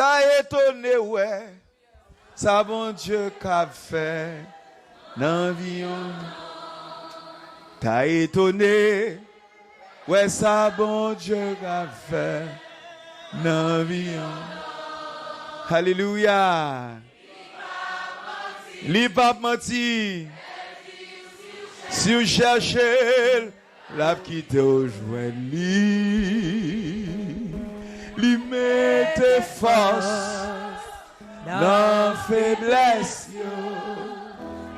T'as étonné, ouais. Ça, bon Dieu, qu'a fait. Dans vie, t'as étonné. Ouais, ça, bon Dieu, qu'a fait. Dans vie. Alléluia. Li pas menti. Si vous cherchez, la quitte au joint li mette force dans faiblesse,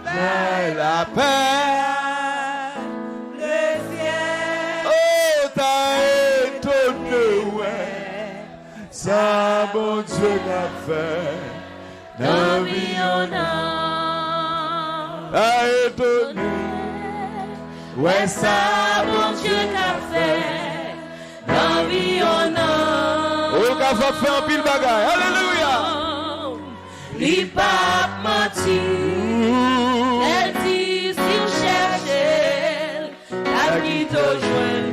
dans la paix, le ciel. Oh, t'as étonné, ouais, ça, bon Dieu l'a fait, dans vie on a étonné, ouais, ça, bon Dieu l'a fait, dans vie on a. Oh, qu'a fait un pile bagaille, alléluia. Il pas menti, elle dit si on cherche, la vie te joint.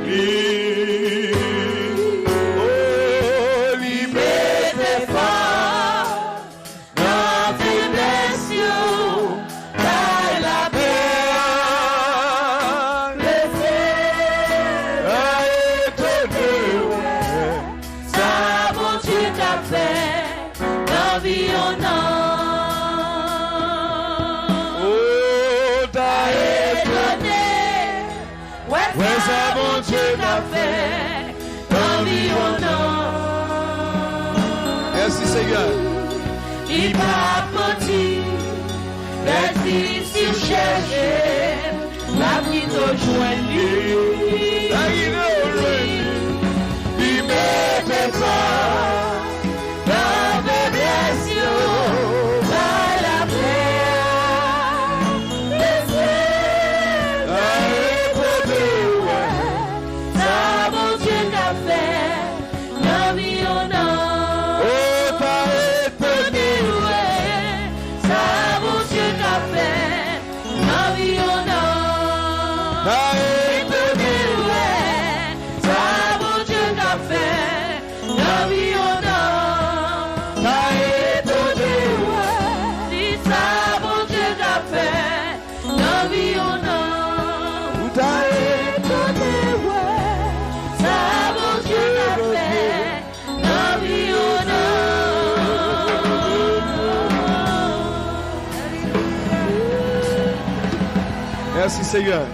Oh, liberté fort, dans faiblesse, dans la paix, le ciel a étonné, ça bon Dieu t'a fait, dans vie on a. Ouais, ça, bon Dieu l'a fait, dans vie on a. Merci Seigneur. Il m'a menti, la vie si on cherche, la vie te joint. Il m'était pas, dans mes blessures, dans la paix, le ciel a étonné. Oh, t'as étonné, ouais, ça, bon Dieu t'a fait, dans vie on a. T'as étonné, ouais, ça, bon Dieu t'a fait, dans vie on a. T'as étonné, ouais, si ça, bon Dieu t'a fait, dans vie on a. T'as étonné, ouais, ça, bon Dieu t'a fait, dans vie on a. Merci Seigneur.